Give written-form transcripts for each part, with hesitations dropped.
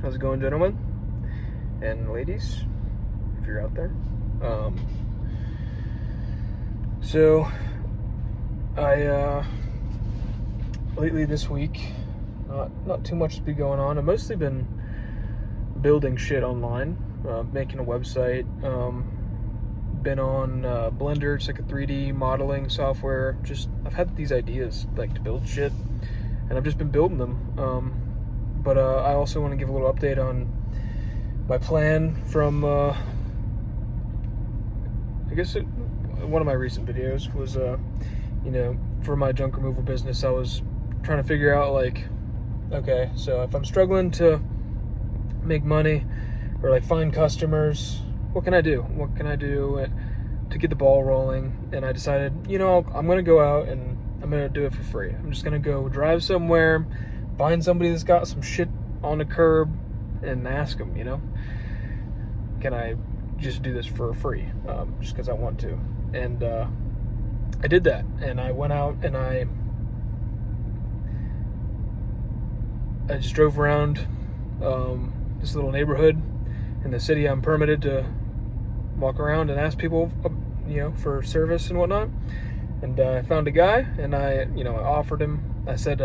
How's it going, gentlemen and ladies, if you're out there? So I lately this week, not too much to be going on. I've mostly been building shit online, making a website. Been on Blender. It's like a 3D modeling software. I've had these ideas like to build shit, and I've just been building them. But I also want to give a little update on my plan from, one of my recent videos was, for my junk removal business, I was trying to figure out, like, okay, so if I'm struggling to make money or, like, find customers, what can I do? What can I do to get the ball rolling? And I decided, I'm going to go out and I'm going to do it for free. I'm just going to go drive somewhere, find somebody that's got some shit on the curb and ask them, can I just do this for free? Just because I want to. And I did that. And I went out and I just drove around this little neighborhood in the city I'm permitted to walk around and ask people, for service and whatnot. And I found a guy and I offered him. I said,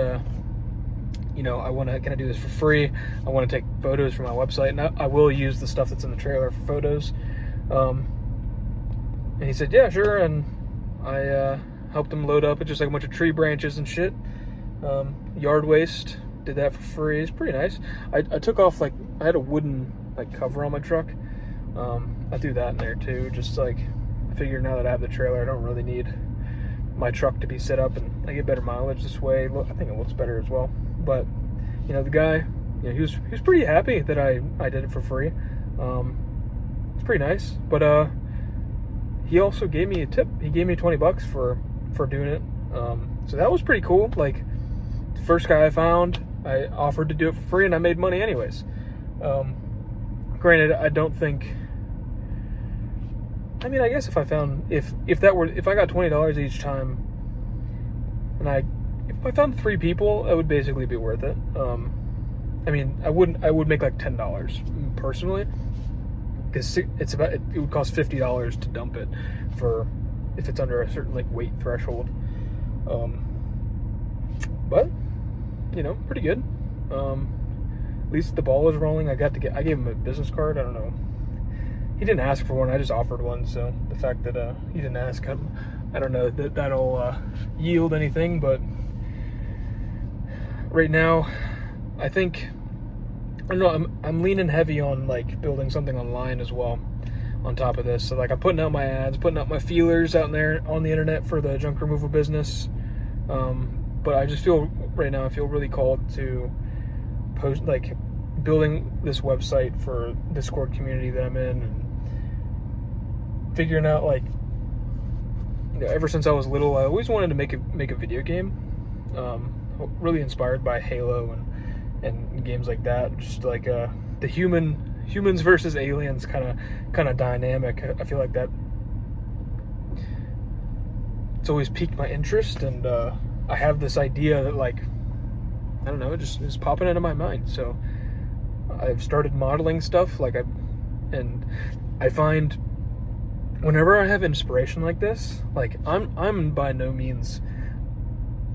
can I do this for free? I want to take photos for my website, and I will use the stuff that's in the trailer for photos. And he said, yeah, sure. And I helped him load up. It's just like a bunch of tree branches and shit. Yard waste. Did that for free. It's pretty nice. I took off, I had a wooden cover on my truck. I threw that in there too. Just I figured now that I have the trailer, I don't really need my truck to be set up, and I get better mileage this way. I think it looks better as well. But the guy, he was pretty happy that I did it for free. It's pretty nice. But he also gave me a tip. He gave me $20 for doing it. So that was pretty cool. The first guy I found, I offered to do it for free, and I made money anyways. Granted, I don't think. I mean, I guess if I got $20 each time, and if I found 3 people, it would basically be worth it. I would make $10 personally, because it would cost $50 to dump it if it's under a certain weight threshold. But pretty good. At least the ball is rolling. I gave him a business card. I don't know. He didn't ask for one. I just offered one. So the fact that he didn't ask him, I don't know that'll yield anything. But right now, I think I'm leaning heavy on building something online as well. On top of this, so I'm putting out my ads, putting out my feelers out there on the internet for the junk removal business. But I just feel right now, I feel really called to post building this website for Discord community that I'm in, and figuring out ever since I was little, I always wanted to make a video game. Really inspired by Halo and games like that. Just the humans versus aliens kind of dynamic. I feel like that it's always piqued my interest, and I have this idea that I don't know, it just is popping into my mind. So I've started modeling stuff and I find whenever I have inspiration like this, I'm by no means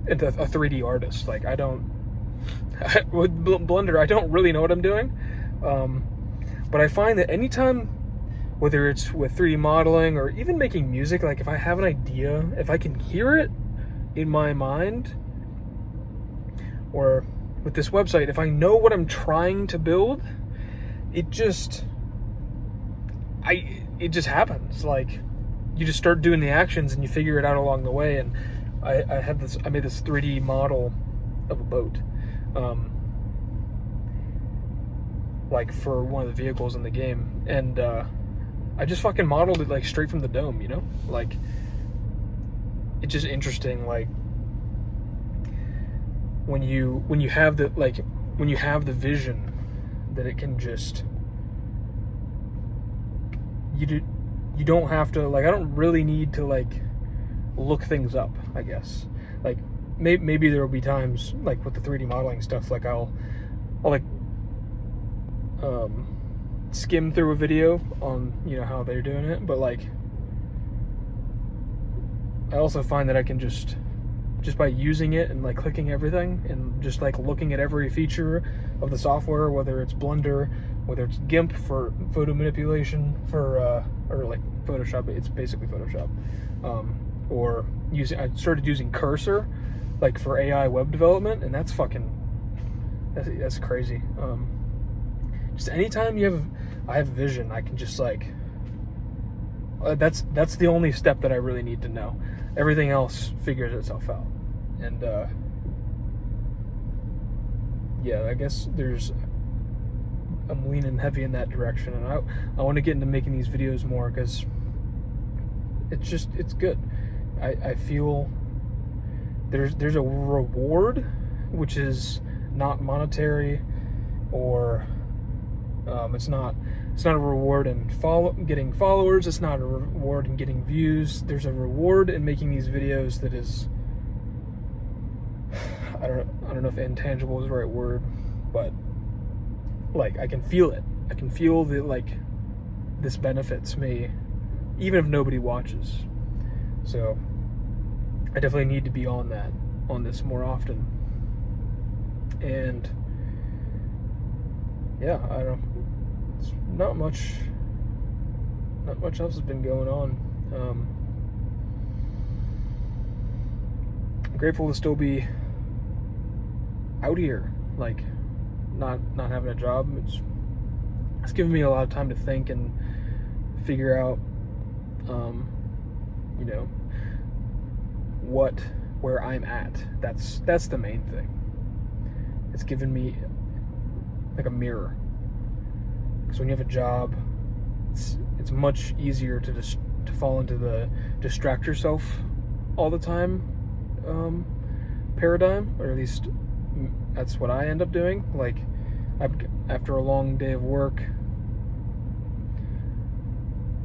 a 3D artist. With Blender, I don't really know what I'm doing. But I find that anytime, whether it's with 3D modeling or even making music, if I have an idea, if I can hear it in my mind, or with this website, if I know what I'm trying to build, it just happens. You just start doing the actions and you figure it out along the way. And I made this 3D model of a boat, for one of the vehicles in the game, and I just fucking modeled it straight from the dome. It's just interesting, when you have the vision, that it can just, you don't have to, I don't really need to look things up, I guess. Maybe there will be times with the 3D modeling stuff, I'll skim through a video on, you know, how they're doing it, but like I also find that I can just by using it and like clicking everything and just like looking at every feature of the software, whether it's Blender, whether it's GIMP for photo manipulation, for or like Photoshop, it's basically Photoshop, or I started using Cursor like for AI web development, and that's crazy. Just anytime I have vision, I can just like that's the only step that I really need to know. Everything else figures itself out. And yeah, I guess I'm leaning heavy in that direction, and I want to get into making these videos more because it's good. I feel there's a reward, which is not monetary, or it's not a reward in getting followers. It's not a reward in getting views. There's a reward in making these videos that is, I don't know if intangible is the right word, but like I can feel it. I can feel that like this benefits me, even if nobody watches. So I definitely need to be on this more often. And yeah, I don't know. It's not much else has been going on. I'm grateful to still be out here, like not having a job. It's given me a lot of time to think and figure out, you know, where I'm at. That's the main thing. It's given me like a mirror. Because when you have a job, it's much easier to fall into the distract yourself all the time paradigm, or at least that's what I end up doing. Like after a long day of work,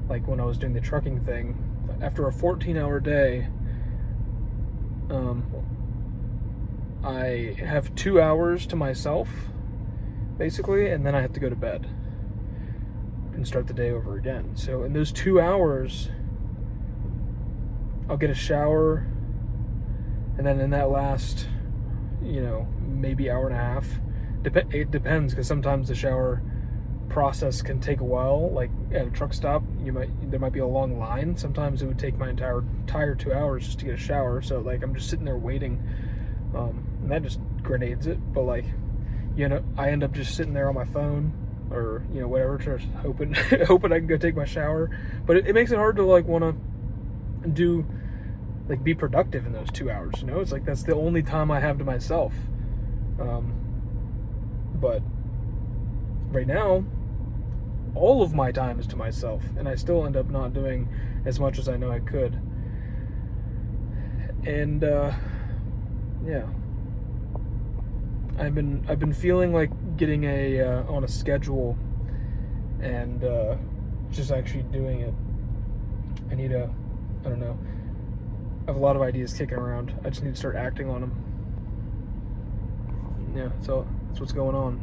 like when I was doing the trucking thing, after a 14-hour day, I have 2 hours to myself, basically, and then I have to go to bed and start the day over again. So in those 2 hours, I'll get a shower, and then in that last, you know, maybe hour and a half, it depends, because sometimes the shower process can take a while. Like at a truck stop, there might be a long line. Sometimes it would take my entire 2 hours just to get a shower. So like I'm just sitting there waiting, and that just grenades it. But like, you know, I end up just sitting there on my phone, or you know, whatever, just hoping I can go take my shower. But it makes it hard to like want to be productive in those 2 hours. You know, it's like that's the only time I have to myself. But right now, all of my time is to myself, and I still end up not doing as much as I know I could. And yeah, I've been feeling like getting on a schedule, and just actually doing it. I don't know. I have a lot of ideas kicking around. I just need to start acting on them. Yeah, so that's what's going on.